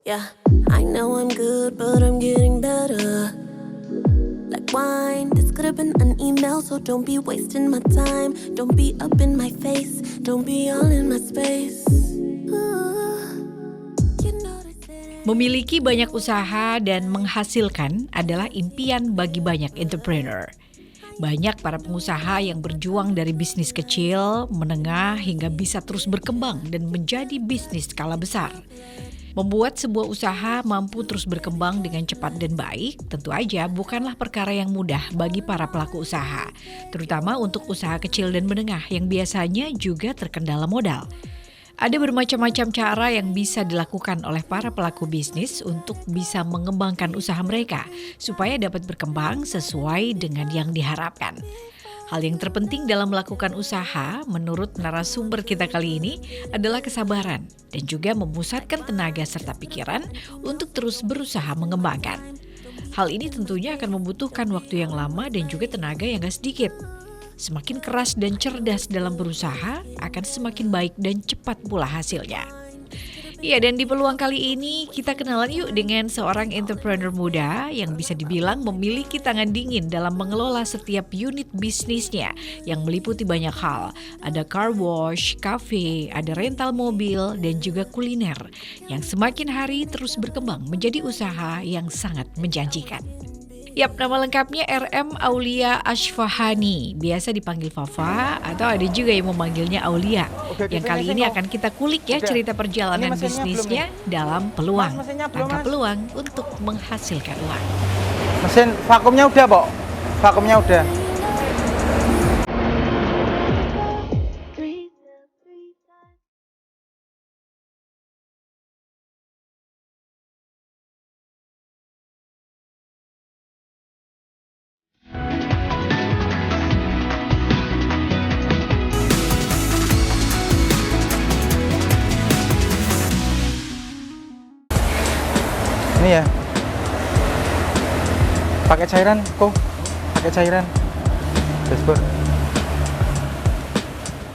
Yeah, I know I'm good, but I'm getting better. Like wine, this could have been an email, so don't be wasting my time. Don't be up in my face, don't be all in my space. Memiliki banyak usaha dan menghasilkan adalah impian bagi banyak entrepreneur. Banyak para pengusaha yang berjuang dari bisnis kecil, menengah, hingga bisa terus berkembang dan menjadi bisnis skala besar. Membuat sebuah usaha mampu terus berkembang dengan cepat dan baik, tentu aja bukanlah perkara yang mudah bagi para pelaku usaha, terutama untuk usaha kecil dan menengah yang biasanya juga terkendala modal. Ada bermacam-macam cara yang bisa dilakukan oleh para pelaku bisnis untuk bisa mengembangkan usaha mereka supaya dapat berkembang sesuai dengan yang diharapkan. Hal yang terpenting dalam melakukan usaha menurut narasumber kita kali ini adalah kesabaran dan juga memusatkan tenaga serta pikiran untuk terus berusaha mengembangkan. Hal ini tentunya akan membutuhkan waktu yang lama dan juga tenaga yang gak sedikit. Semakin keras dan cerdas dalam berusaha, akan semakin baik dan cepat pula hasilnya. Ya, dan di peluang kali ini kita kenalan yuk dengan seorang entrepreneur muda yang bisa dibilang memiliki tangan dingin dalam mengelola setiap unit bisnisnya yang meliputi banyak hal. Ada car wash, cafe, ada rental mobil, dan juga kuliner yang semakin hari terus berkembang menjadi usaha yang sangat menjanjikan. Yap, nama lengkapnya RM Aulia Ashfahani, biasa dipanggil Fafa atau ada juga yang memanggilnya Aulia. Yang kali ini akan kita kulik ya cerita perjalanan bisnisnya dalam peluang. Tangkap peluang untuk menghasilkan uang. Mesin vakumnya udah, Pok. Vakumnya udah. Ini ya, pakai cairan kok, pakai cairan dashboard.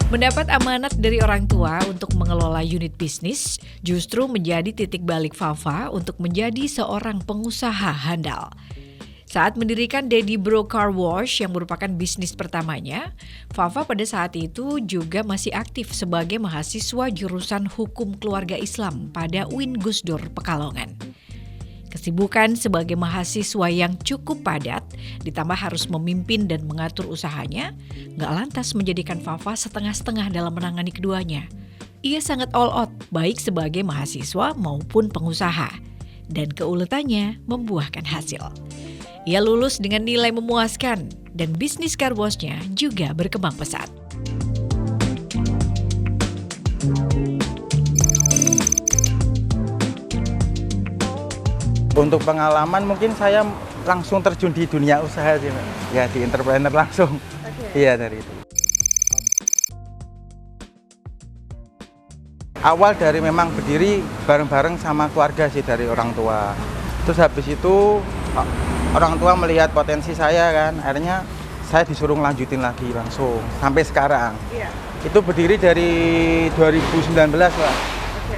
Mendapat amanat dari orang tua untuk mengelola unit bisnis justru menjadi titik balik Fafa untuk menjadi seorang pengusaha handal. Saat mendirikan Daddy Bro Car Wash yang merupakan bisnis pertamanya, Fafa pada saat itu juga masih aktif sebagai mahasiswa jurusan Hukum Keluarga Islam pada UIN Gus Dur Pekalongan. Kesibukan sebagai mahasiswa yang cukup padat, ditambah harus memimpin dan mengatur usahanya, gak lantas menjadikan Fafa setengah-setengah dalam menangani keduanya. Ia sangat all out, baik sebagai mahasiswa maupun pengusaha. Dan keuletannya membuahkan hasil. Ia lulus dengan nilai memuaskan, dan bisnis car wash-nya juga berkembang pesat. Untuk pengalaman mungkin saya langsung terjun di dunia usaha sih, Mbak. Ya, di entrepreneur langsung. Iya, dari itu. Awal dari memang berdiri bareng-bareng sama keluarga sih, dari orang tua. Terus habis itu orang tua melihat potensi saya kan, akhirnya saya disuruh ngelanjutin lagi langsung sampai sekarang. Iya. Itu berdiri dari 2019, Pak.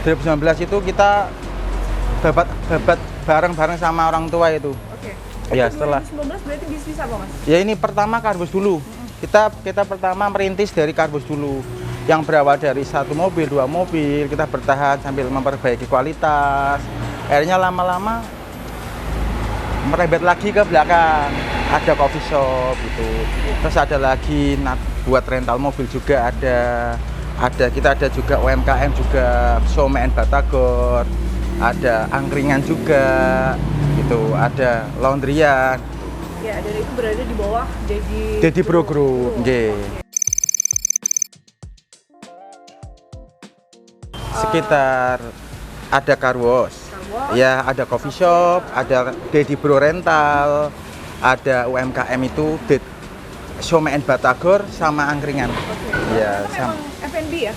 2019 itu kita babat bareng-bareng sama orang tua itu. Oke. Ya, setelah 2019 berarti bisnis apa, Mas? Ya, ini pertama karbos dulu. Kita pertama merintis dari karbos dulu. Yang berawal dari 1 mobil, 2 mobil, kita bertahan sambil memperbaiki kualitas. Akhirnya lama-lama merembet lagi ke belakang. Ada coffee shop gitu. Terus ada lagi buat rental mobil juga ada kita ada juga UMKM juga, Somen Batagor. Ada angkringan juga, gitu. Ada laundryan. Ya, dan itu berada di bawah Daddy Bro Group. Okay. Sekitar ada car wash, ya, ada coffee shop, ada Daddy Bro Rental, ada UMKM itu Somen Batagor sama angkringan. Okay. Ya, itu memang F&B ya?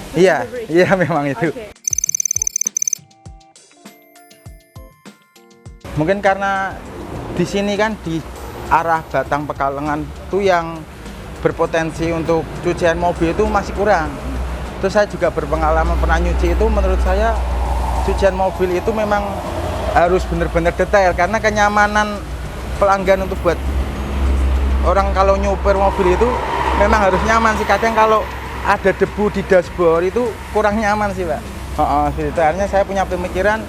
Iya, memang itu. Okay. Mungkin karena di sini kan di arah Batang Pekalongan itu yang berpotensi untuk cucian mobil itu masih kurang. Terus saya juga berpengalaman pernah nyuci itu, menurut saya cucian mobil itu memang harus bener-bener detail karena kenyamanan pelanggan untuk buat orang kalau nyuper mobil itu memang harus nyaman sih. Kadang kalau ada debu di dashboard itu kurang nyaman sih, Pak. Sebenarnya saya punya pemikiran,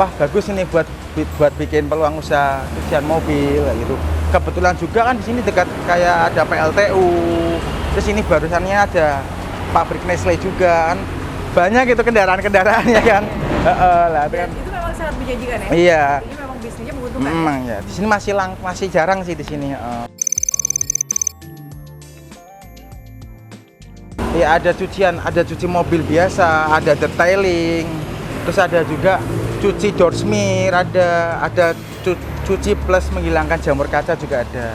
wah bagus ini buat bikin peluang usaha cucian mobil gitu. Kebetulan juga kan di sini dekat kayak ada PLTU. Terus ini barusannya ada pabrik Nestle juga kan. Banyak gitu kendaraan-kendaraan ya kan. Lah itu kan. Itu memang sangat menjanjikan ya. Iya. Ini memang bisnisnya menguntungkan. Memang ya. Di sini masih jarang sih di sini. Ya ada cuci mobil biasa, ada detailing, terus ada juga cuci door smear, ada cuci plus menghilangkan jamur kaca juga ada.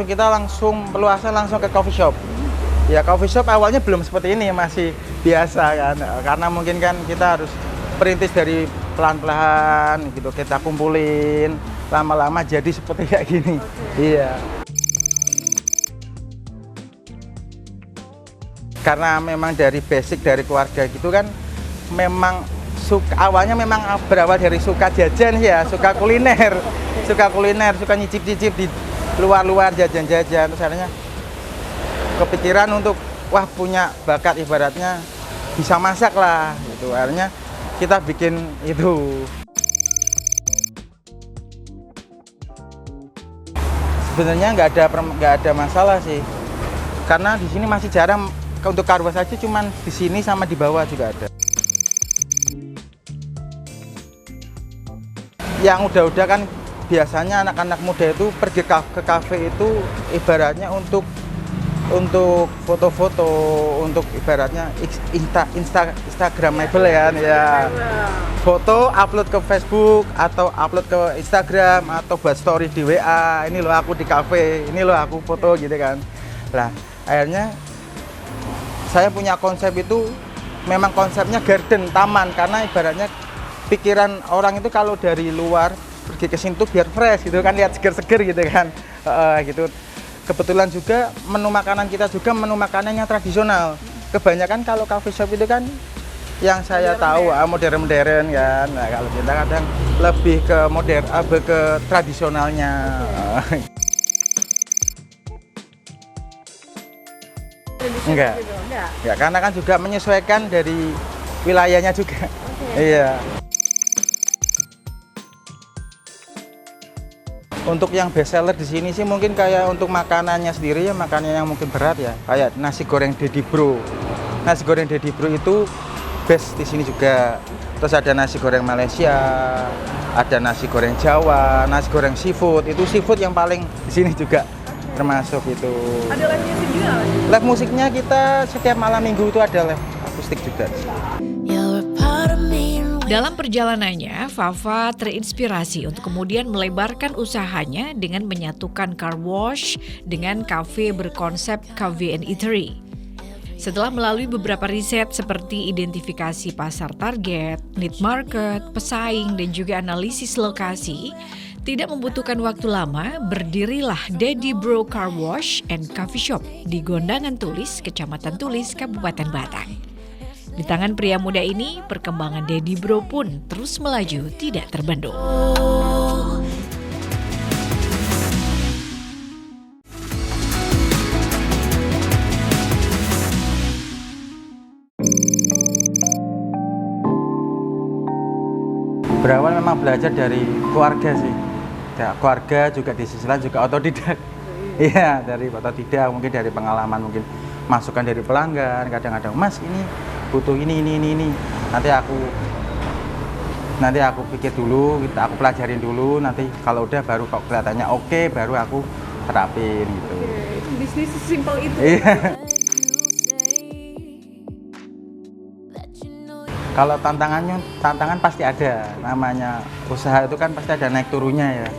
Kita langsung peluasan langsung ke coffee shop. Ya coffee shop awalnya belum seperti ini, masih biasa kan, karena mungkin kan kita harus perintis dari pelan-pelan gitu, kita kumpulin. Lama-lama jadi seperti kayak gini. Iya. Karena memang dari basic dari keluarga gitu kan, memang awalnya memang berawal dari suka jajan ya, suka kuliner, suka nyicip-nyicip di luar-luar jajan-jajan. Terus akhirnya kepikiran untuk wah punya bakat ibaratnya bisa masak lah gitu. Akhirnya kita bikin itu. Sebenarnya nggak ada masalah sih, karena di sini masih jarang untuk karwas aja, cuman di sini sama di bawah juga ada. Yang udah kan biasanya anak-anak muda itu pergi ke kafe itu ibaratnya untuk foto-foto, untuk ibaratnya Instagramable ya. Foto upload ke Facebook atau upload ke Instagram atau buat story di WA. Ini loh aku di kafe, ini loh aku foto gitu kan. Lah, akhirnya saya punya konsep itu memang konsepnya garden, taman, karena ibaratnya pikiran orang itu kalau dari luar pergi ke sini tuh biar fresh gitu kan, lihat seger-seger gitu kan. Gitu. Kebetulan juga menu makanan kita juga menu makanannya tradisional. Kebanyakan kalau coffee shop itu kan yang saya tahu modern-modern kan. Nah, kalau kita kadang lebih ke ke tradisionalnya. Enggak, karena kan juga menyesuaikan dari wilayahnya juga. Iya. Untuk yang best seller di sini sih mungkin kayak untuk makanannya sendiri ya, makanan yang mungkin berat ya, kayak nasi goreng Dedi Bro. Nasi goreng Dedi Bro itu best di sini juga. Terus ada nasi goreng Malaysia, ada nasi goreng Jawa, nasi goreng seafood. Itu seafood yang paling di sini juga termasuk itu. Ada live music juga nggak? Live musiknya kita setiap malam minggu itu ada live akustik juga. Dalam perjalanannya, Fafa terinspirasi untuk kemudian melebarkan usahanya dengan menyatukan car wash dengan kafe berkonsep cafe and eatery. Setelah melalui beberapa riset seperti identifikasi pasar target, need market, pesaing, dan juga analisis lokasi, tidak membutuhkan waktu lama, berdirilah Dedi Bro Car Wash and Coffee Shop di Gondangan Tulis, Kecamatan Tulis, Kabupaten Batang. Di tangan pria muda ini, perkembangan Dedi Bro pun terus melaju tidak terbendung. Berawal memang belajar dari keluarga sih. Ya, keluarga juga di sisi lain juga otodidak. Iya, dari otodidak, mungkin dari pengalaman, mungkin masukan dari pelanggan. Kadang-kadang, Mas ini butuh ini. Nanti aku pikir dulu, aku pelajarin dulu. Nanti kalau udah baru kok kelihatannya oke, baru aku terapin gitu. Itu bisnis sesimpel itu. Iya. Kalau tantangan pasti ada, namanya usaha itu kan pasti ada naik turunnya ya.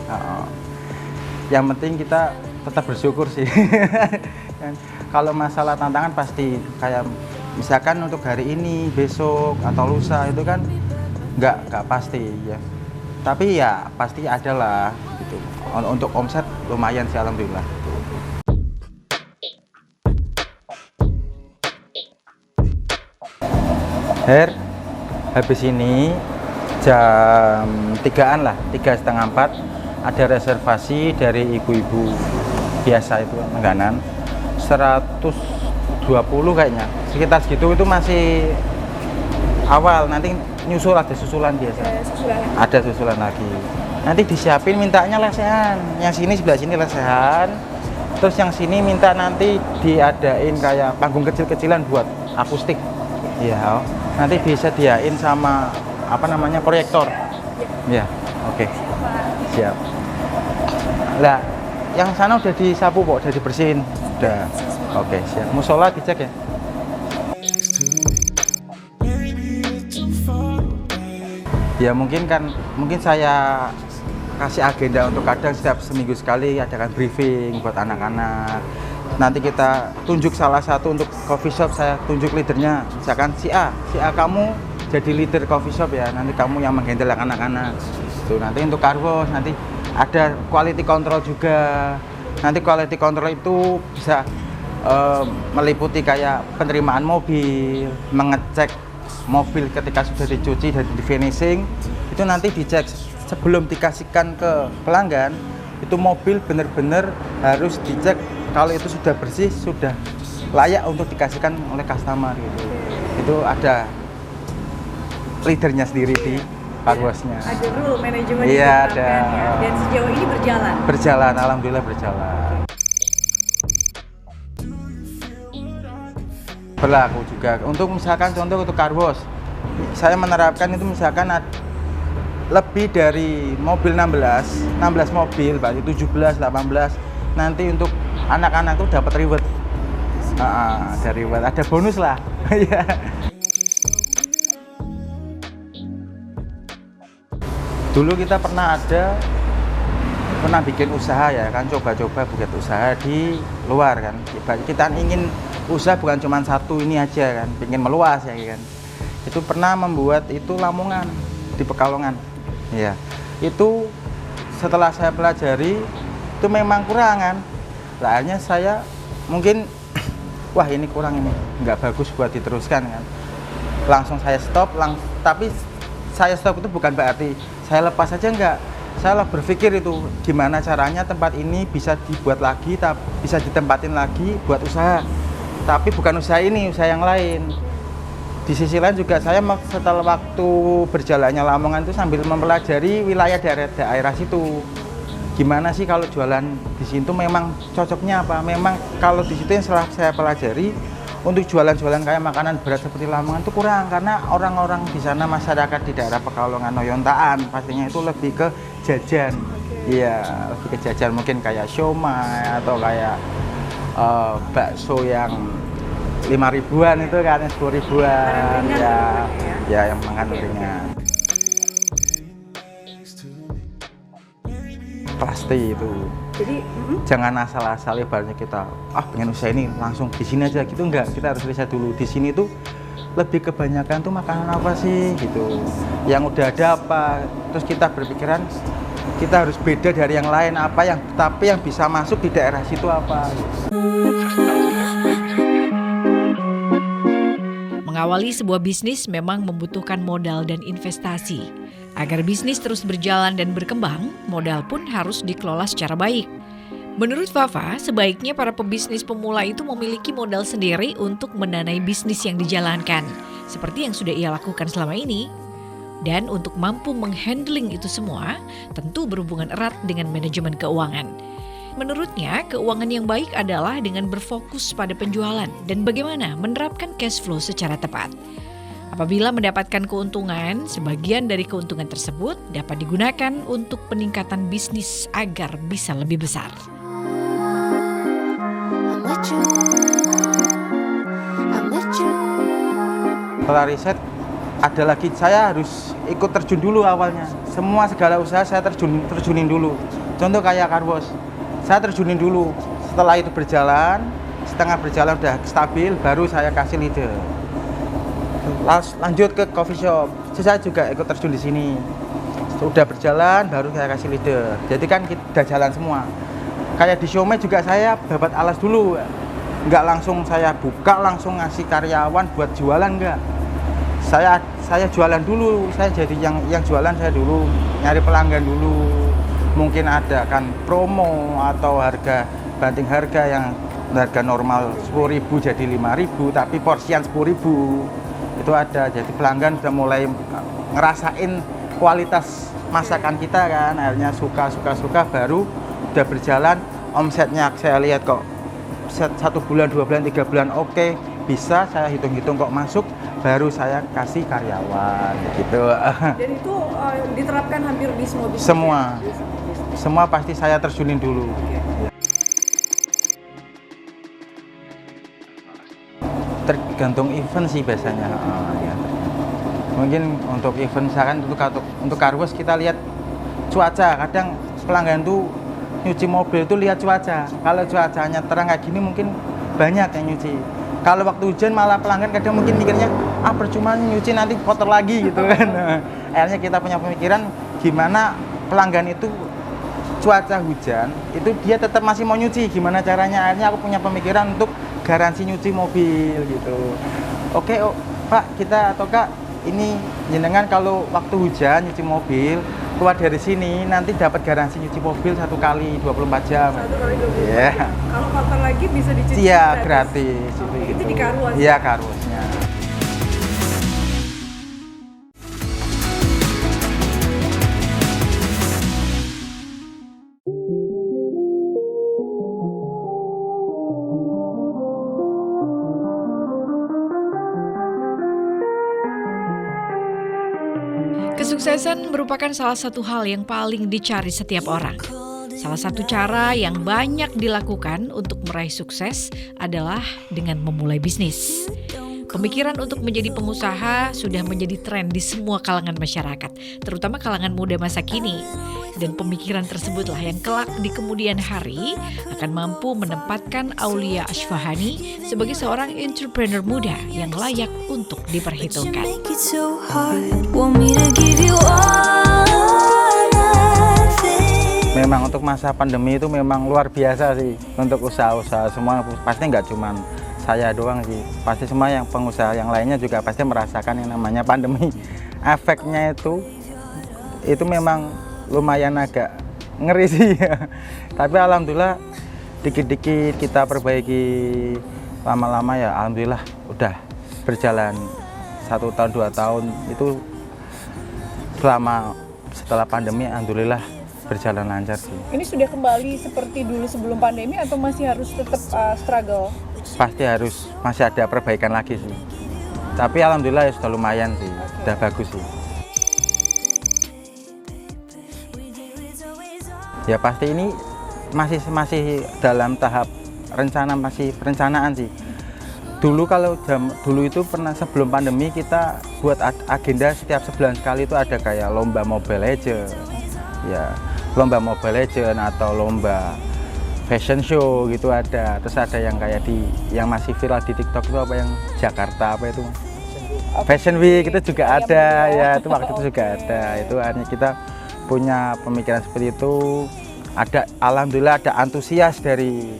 Yang penting kita tetap bersyukur sih. Kalau masalah tantangan pasti kayak misalkan untuk hari ini, besok atau lusa itu kan nggak pasti ya. Tapi ya pasti ada lah gitu. Untuk omset lumayan sih alhamdulillah. Her, habis ini jam 3-an lah, 3:30 ada reservasi dari ibu-ibu biasa itu langganan 120 kayaknya, sekitar segitu. Itu masih awal, nanti nyusul ada susulan biasa. Ada susulan lagi. Nanti disiapin mintanya lesehan, yang sini sebelah sini lesehan, terus yang sini minta nanti diadain kayak panggung kecil-kecilan buat akustik. Ya, nanti bisa diain sama apa namanya proyektor. Ya, oke. Siap. Lah, yang sana udah disapu kok, udah dibersihin. Udah. Oke, siap. Musola dicek ya. Ya mungkin saya kasih agenda untuk kadang setiap seminggu sekali adakan briefing buat anak-anak. Nanti kita tunjuk salah satu untuk coffee shop, saya tunjuk leadernya, misalkan si A kamu jadi leader coffee shop ya, nanti kamu yang menghandle anak-anak. Tuh, nanti untuk car wash, nanti ada quality control juga. Nanti quality control itu bisa meliputi kayak penerimaan mobil, mengecek mobil ketika sudah dicuci dan di finishing, itu nanti dicek sebelum dikasihkan ke pelanggan. Itu mobil benar-benar harus dicek kalau itu sudah bersih, sudah layak untuk dikasihkan oleh customer gitu. Itu ada leadernya sendiri di car wash-nya. Ada rule manajemen iya, ada. Ya. Dan sejauh ini berjalan. Berjalan, alhamdulillah berjalan. Berlaku juga untuk misalkan contoh untuk car wash, saya menerapkan itu misalkan lebih dari mobil 16 mobil, berarti 17, 18, nanti untuk anak-anak tuh dapat reward. Ada reward, ada bonus lah. Dulu kita pernah bikin usaha ya kan, coba-coba buka usaha di luar kan. Kita ingin usaha bukan cuma satu ini aja kan, pengen meluas ya kan. Itu pernah membuat itu Lamongan di Pekalongan. Ya, itu setelah saya pelajari itu memang kurang kan. Akhirnya saya mungkin wah ini kurang, ini nggak bagus buat diteruskan kan. Langsung saya stop, tapi saya stop itu bukan berarti saya lepas aja, enggak. Saya berpikir itu gimana caranya tempat ini bisa dibuat lagi, bisa ditempatin lagi buat usaha. Tapi bukan usaha ini, usaha yang lain. Di sisi lain juga saya setelah waktu berjalannya Lamongan itu sambil mempelajari wilayah daerah situ. Gimana sih kalau jualan di situ memang cocoknya apa? Memang kalau di situ yang setelah saya pelajari untuk jualan-jualan kayak makanan berat seperti Lamongan itu kurang, karena orang-orang di sana, masyarakat di daerah Pekalongan, Noyontaan pastinya itu lebih ke jajan. Iya, lebih ke jajan, mungkin kayak siomay atau kayak bakso yang 5.000-an itu kan, 10.000-an ya yang makan ringan. Pasti itu. Jadi jangan asal-asal ibaratnya kita pengen usaha ini langsung di sini aja gitu, enggak. Kita harus riset dulu di sini tuh lebih kebanyakan tuh makanan apa sih gitu. Yang udah ada apa, terus kita berpikiran kita harus beda dari yang lain apa, tapi yang bisa masuk di daerah situ apa gitu. Mengawali sebuah bisnis memang membutuhkan modal dan investasi. Agar bisnis terus berjalan dan berkembang, modal pun harus dikelola secara baik. Menurut Fafa, sebaiknya para pebisnis pemula itu memiliki modal sendiri untuk mendanai bisnis yang dijalankan, seperti yang sudah ia lakukan selama ini. Dan untuk mampu menghandling itu semua, tentu berhubungan erat dengan manajemen keuangan. Menurutnya, keuangan yang baik adalah dengan berfokus pada penjualan dan bagaimana menerapkan cash flow secara tepat. Apabila mendapatkan keuntungan, sebagian dari keuntungan tersebut dapat digunakan untuk peningkatan bisnis agar bisa lebih besar. Setelah riset, ada lagi saya harus ikut terjun dulu awalnya. Segala usaha saya terjunin dulu. Contoh kayak car wash, saya terjunin dulu. Setelah itu berjalan, setengah berjalan udah stabil, baru saya kasih leader. Lanjut ke coffee shop, saya juga ikut terjun di sini. Sudah berjalan, baru saya kasih leader. Jadi kan kita jalan semua. Kayak di siomay juga saya dapat alas dulu, nggak langsung saya buka langsung ngasih karyawan buat jualan, nggak. saya jualan dulu, saya jadi yang jualan saya dulu, nyari pelanggan dulu. Mungkin ada kan promo atau harga banting harga yang harga normal 10.000 jadi 5.000, tapi porsian 10.000 itu ada. Jadi pelanggan sudah mulai ngerasain kualitas masakan kita kan, akhirnya suka baru udah berjalan. Omsetnya saya lihat kok 1 bulan, 2 bulan, 3 bulan oke, bisa saya hitung-hitung kok masuk, baru saya kasih karyawan gitu. Dan itu diterapkan hampir di semua bisnis? Semua pasti saya terjunin dulu. Tergantung event sih biasanya. Ya. Mungkin untuk event misalkan untuk karwas kita lihat cuaca. Kadang pelanggan tuh nyuci mobil itu lihat cuaca. Kalau cuacanya terang kayak gini mungkin banyak yang nyuci. Kalau waktu hujan malah pelanggan kadang mungkin mikirnya percuma nyuci nanti kotor lagi gitu kan. Akhirnya kita punya pemikiran gimana pelanggan itu cuaca hujan itu dia tetap masih mau nyuci, gimana caranya. Akhirnya aku punya pemikiran untuk garansi nyuci mobil gitu. Oke, Pak, kita atau Kak, ini jenengan kalau waktu hujan nyuci mobil keluar dari sini nanti dapat garansi nyuci mobil 1 kali 24 jam. 1 kali 24 yeah. jam. Kalau kotor lagi bisa dicuci? Iya, gratis. Itu di karwas? Iya, karwasnya. Kesuksesan merupakan salah satu hal yang paling dicari setiap orang. Salah satu cara yang banyak dilakukan untuk meraih sukses adalah dengan memulai bisnis. Pemikiran untuk menjadi pengusaha sudah menjadi tren di semua kalangan masyarakat, terutama kalangan muda masa kini. Dan pemikiran tersebutlah yang kelak di kemudian hari akan mampu menempatkan Aulia Ashfahani sebagai seorang entrepreneur muda yang layak untuk diperhitungkan. Memang untuk masa pandemi itu memang luar biasa sih untuk usaha-usaha semua, pasti nggak cuman saya doang sih, pasti semua yang pengusaha yang lainnya juga pasti merasakan yang namanya pandemi. Efeknya itu memang lumayan agak ngeri sih. Tapi alhamdulillah dikit-dikit kita perbaiki, lama-lama ya alhamdulillah udah berjalan 1 tahun 2 tahun itu setelah pandemi alhamdulillah berjalan lancar sih. Ini sudah kembali seperti dulu sebelum pandemi atau masih harus tetap struggle? Pasti masih ada perbaikan lagi sih. Tapi alhamdulillah ya sudah lumayan sih, sudah bagus sih. Ya pasti ini masih dalam tahap perencanaan sih. Dulu dulu itu pernah sebelum pandemi kita buat agenda setiap sebulan sekali itu ada kayak lomba Mobile Legends. Ya, lomba Mobile Legends atau lomba fashion show gitu ada. Terus ada yang kayak yang masih viral di TikTok itu apa yang Jakarta apa itu? Fashion Week itu juga ada ya, itu waktu itu juga ada. Itu hanya kita punya pemikiran seperti itu. Alhamdulillah ada antusias dari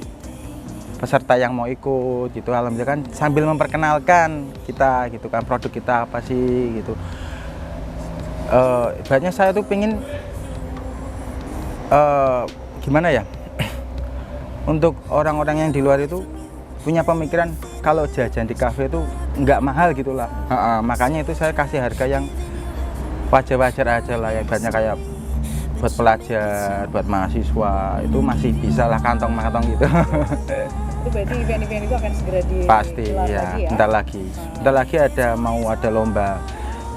peserta yang mau ikut gitu. Alhamdulillah kan sambil memperkenalkan kita gitu kan, produk kita apa sih gitu. Ibaratnya saya tuh pingin gimana ya? Untuk orang-orang yang di luar itu punya pemikiran kalau jajan di kafe itu nggak mahal gitulah. Makanya itu saya kasih harga yang wajar-wajar aja lah, ya ibaratnya kayak buat pelajar, buat mahasiswa itu masih bisa lah kantong-kantong gitu. Itu berarti event-event itu akan segera pasti ya, lagi ya? Bentar lagi ada lomba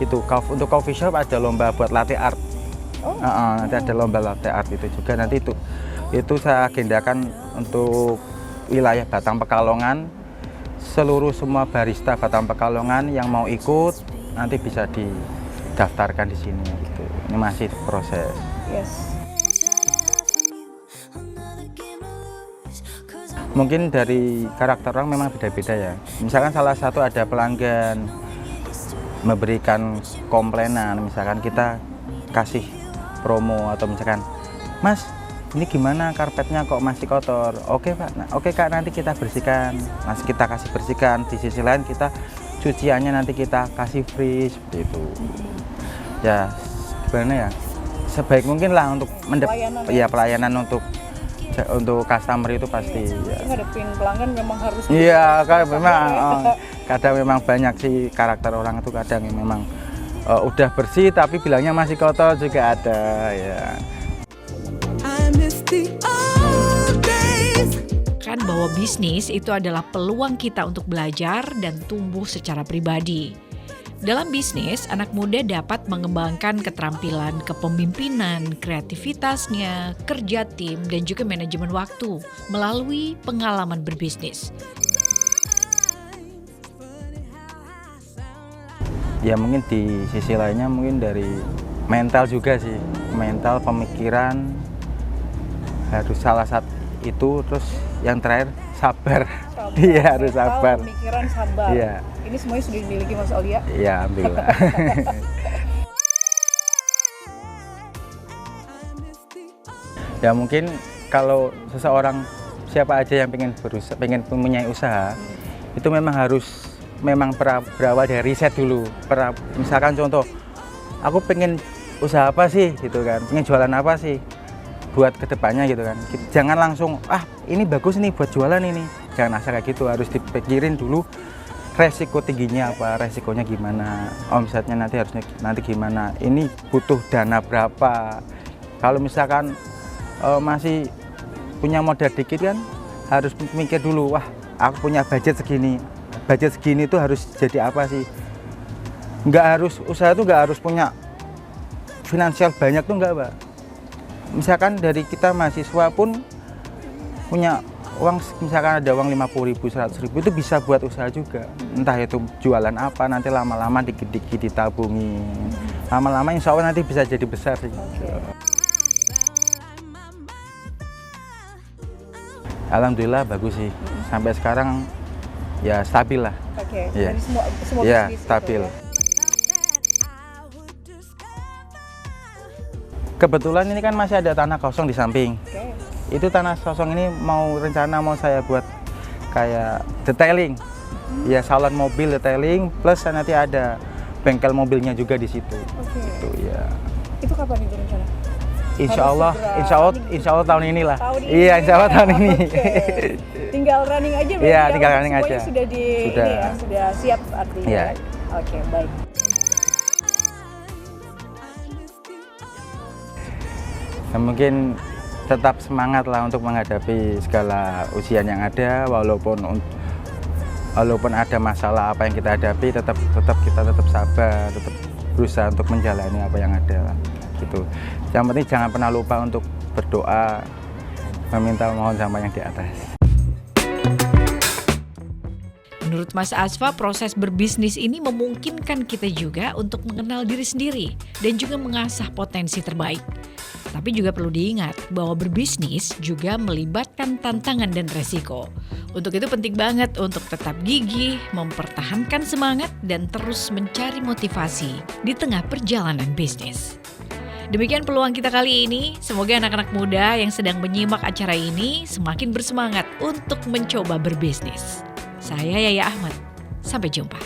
itu untuk coffee shop, ada lomba buat latte art. Nanti ada lomba latte art itu juga, nanti itu saya agendakan untuk wilayah Batang Pekalongan. Seluruh semua barista Batang Pekalongan yang mau ikut nanti bisa didaftarkan di sini gitu. Ini masih proses. Yes. Mungkin dari karakter orang memang beda-beda ya. Misalkan salah satu ada pelanggan memberikan komplainan, misalkan kita kasih promo atau misalkan, Mas, ini gimana karpetnya kok masih kotor? Oke Pak, oke Kak, nanti kita bersihkan. Nah, kita kasih bersihkan. Di sisi lain kita cuciannya nanti kita kasih free seperti itu. Ya sebenarnya ya sebaik mungkin lah untuk Pelayanan ya pelayanan untuk customer itu pasti ya. Ngadepin pelanggan memang harus Iya, kan memang ya. kadang memang banyak sih karakter orang itu kadang yang memang udah bersih tapi bilangnya masih kotor juga ada ya. Kan bahwa bisnis itu adalah peluang kita untuk belajar dan tumbuh secara pribadi. Dalam bisnis, anak muda dapat mengembangkan keterampilan kepemimpinan, kreativitasnya, kerja tim, dan juga manajemen waktu melalui pengalaman berbisnis. Ya mungkin di sisi lainnya mungkin dari mental juga sih, mental pemikiran harus salah satu itu, terus yang terakhir sabar. Iya harus Mental, sabar. Pemikiran sabar. Iya. Ini semuanya sudah dimiliki Mas Aulia. Iya alhamdulillah. Ya mungkin kalau seseorang siapa aja yang pengen mempunyai usaha itu memang berawal dari riset dulu. Misalkan contoh, aku pengen usaha apa sih gitu kan, pengen jualan apa sih buat kedepannya gitu kan. Jangan langsung ini bagus nih buat jualan ini, jangan asal kayak gitu, harus dipikirin dulu resiko tingginya apa, resikonya gimana, omsetnya nanti gimana, ini butuh dana berapa. Kalau misalkan masih punya modal dikit kan harus mikir dulu, aku punya budget segini itu harus jadi apa sih. Usaha itu nggak harus punya finansial banyak tuh nggak, Pak. Misalkan dari kita mahasiswa pun punya uang, misalkan ada uang 50.000, 100.000 itu bisa buat usaha juga. Entah itu jualan apa, nanti lama-lama dikit-dikit ditabungin. Lama-lama insya Allah nanti bisa jadi besar sih. Alhamdulillah bagus sih. Sampai sekarang ya stabil lah. Oke. Iya. Dari semua Ya bisnis stabil. gitu ya. Kebetulan ini kan masih ada tanah kosong di samping. Oke. Itu tanah kosong ini mau saya buat kayak detailing. Ya salon mobil detailing plus nanti ada bengkel mobilnya juga di situ. Oke. Itu ya. Itu kapan itu rencana? Insya Allah tahun ini lah. Tahun ini. Iya, insya Allah tahun ini. Oke. Tinggal running aja berarti. Iya, ya? tinggal running Semuanya aja. Sudah Sudah. ini ya, sudah siap artinya. Iya. Oke, baik. Ya, mungkin tetap semangat lah untuk menghadapi segala ujian yang ada, walaupun ada masalah apa yang kita hadapi, tetap kita sabar, tetap berusaha untuk menjalani apa yang ada lah, gitu. Yang penting jangan pernah lupa untuk berdoa, meminta mohon sama yang di atas. Menurut Mas Asfa, proses berbisnis ini memungkinkan kita juga untuk mengenal diri sendiri dan juga mengasah potensi terbaik. Tapi juga perlu diingat bahwa berbisnis juga melibatkan tantangan dan resiko. Untuk itu penting banget untuk tetap gigih, mempertahankan semangat, dan terus mencari motivasi di tengah perjalanan bisnis. Demikian peluang kita kali ini. Semoga anak-anak muda yang sedang menyimak acara ini semakin bersemangat untuk mencoba berbisnis. Saya Yaya Ahmad. Sampai jumpa.